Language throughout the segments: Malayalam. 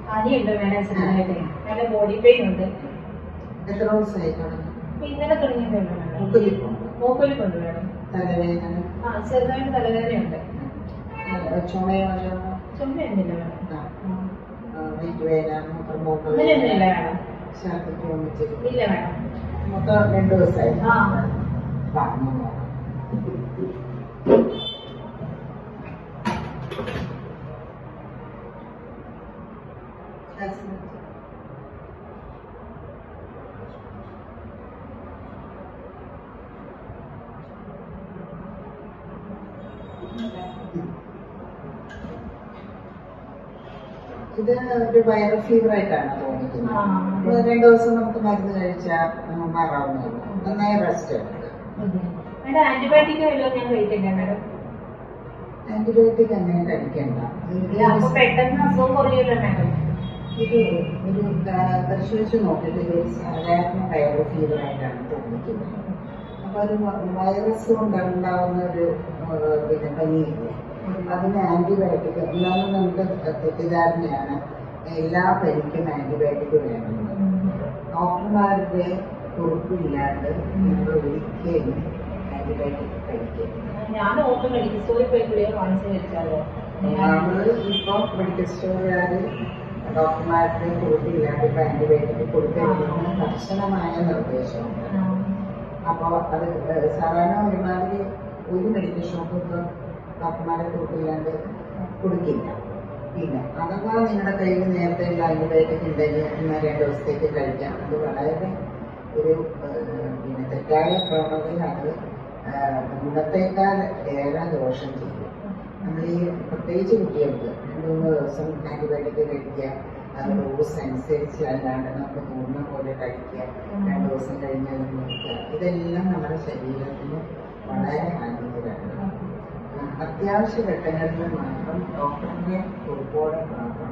പനിയുണ്ട് മേഡം, ചെറുതായിട്ട് നല്ല ബോഡി പെയിൻ ഉണ്ട്. എത്ര ദിവസമായി? ഇന്നലെ തുടങ്ങിയിട്ടുണ്ട് മേഡം. മൂക്കൊലിപ്പുണ്ട് മേഡം. തലവേദന? ചെറുതായിട്ട് തലവേദനയുണ്ട്. ചുമയൊന്നുമില്ല മേഡം. വയറ്റുവേദന? അങ്ങനെയൊന്നുമില്ല മേഡം. ഛർദിക്ക് വന്നിട്ടില്ല? ഇല്ല മേഡം. മൊത്തം 2 ദിവസമായി. ഇത് ഒരു വൈറൽ ഫീവർ ആയിട്ടാണ് തോന്നിക്കുന്നത്. 2 ദിവസം നമുക്ക് മരുന്ന് കഴിച്ചാൽ മാറാവുന്നതാണ്. നന്നായി റെസ്റ്റ് എടുക്കുക. ആന്റിബയോട്ടിക് വല്ലതും ഞാൻ കഴിക്കണ്ട മേഡം? ആന്റിബയോട്ടിക് അങ്ങനെ കഴിക്കണ്ട. പെട്ടെന്ന് അസുഖം കുറയുമല്ലോ മേഡം? ഇത് ഒരു പരിശോധിച്ച് നോക്കിയിട്ട് ഇത് സാധാരണ വൈറൽ ഫീവർ ആയിട്ടാണ് തോന്നിക്കുന്നത്. അപ്പൊ ഒരു വൈറസ് കൊണ്ടുണ്ടാവുന്ന ഒരു പിന്നെ പനിയില്ലേ, അതിന് ആന്റിബയോട്ടിക് എന്നാലും നമുക്ക് തെറ്റിദ്ധാരണയാണ് എല്ലാ പനിക്കും ആന്റിബയോട്ടിക് വേണമെന്ന്. ഡോക്ടർമാരുടെ കുറിപ്പില്ലാണ്ട് നമ്മൾ ഒരിക്കലും ആന്റിബയോട്ടിക് കഴിക്കുക. ഞാൻ ഓർത്ത് മെഡിക്കൽ സ്റ്റോറിൽ പോയി ഗുളിക വാങ്ങിച്ചു കഴിച്ചാലോ? നമ്മൾ ഇപ്പോൾ മെഡിക്കൽ സ്റ്റോറുകാർ ഡോക്ടർമാരുടെ കുറിപ്പില്ലാണ്ട് ഇപ്പൊ ആന്റിബയോട്ടിക് കൊടുക്കണമെന്ന് കർശനമായ നിർദ്ദേശമുണ്ട്. അപ്പോൾ അത് സാധാരണ ഒരുമാതിരി ഒരു മെഡിക്കൽ ഷോപ്പ് ഇപ്പോൾ ഡോക്ടർമാരെ കുറിപ്പില്ലാണ്ട് കൊടുക്കില്ല. പിന്നെ അഥവാ നിങ്ങളുടെ കയ്യിൽ നേരത്തെ ഉള്ള ആന്റിബയോട്ടിക് ഉണ്ടെങ്കിൽ 2 ദിവസത്തേക്ക് കഴിക്കാം. അത് വളരെ ഒരു പിന്നെ തെറ്റായ പ്രവണതയിൽ അത് ഗുണത്തേക്കാൾ ഏറെ ദോഷം ചെയ്യും. നമ്മൾ ഈ പ്രത്യേകിച്ച് കുട്ടികൾക്ക് 2-3 ദിവസം ആന്റിബയോട്ടിക് കഴിക്കുക, അത് ഡോസ് അനുസരിച്ച് അല്ലാണ്ട് നമുക്ക് തോന്നുന്ന പോലെ കഴിക്കുക, 2 ദിവസം കഴിഞ്ഞാൽ നോക്കുക, ഇതെല്ലാം നമ്മുടെ ശരീരത്തിന് വളരെ ഹാനികരമാണ്. അത്യാവശ്യ ഘട്ടങ്ങളിൽ മാത്രം ഡോക്ടറിന്റെ കുറിപ്പോടെ മാത്രം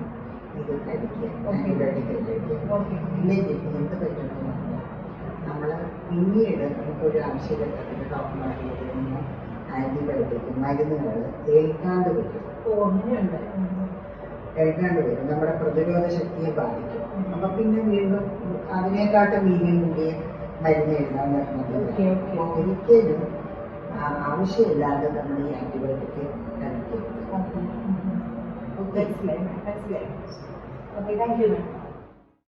ഇത് കഴിക്കുക, ആന്റിബയോട്ടിക് കഴിക്കുക. ഇല്ലെങ്കിൽ എന്ത് പറ്റണമെന്നാണ് നമ്മൾ പിന്നീട് നമുക്കൊരു ആവശ്യഘട്ടത്തിൽ ഡോക്ടർമാരിൽ നിന്ന് ആന്റിബയോട്ടിക് മരുന്നുകൾ ഏൽക്കാണ്ട് വരും. നമ്മുടെ പ്രതിരോധ ശക്തിയെ ബാധിക്കും. അപ്പൊ പിന്നെ വീണ്ടും അതിനെക്കാട്ടും വീര്യം കൂടിയ മരുന്ന് എഴുതാൻ നിർബന്ധമില്ല. അപ്പോൾ ഒരിക്കലും ആവശ്യമില്ലാതെ നമ്മൾ ഈ ആന്റിബയോട്ടിക് കഴിക്കരുത്. Okay, thank you ma'am.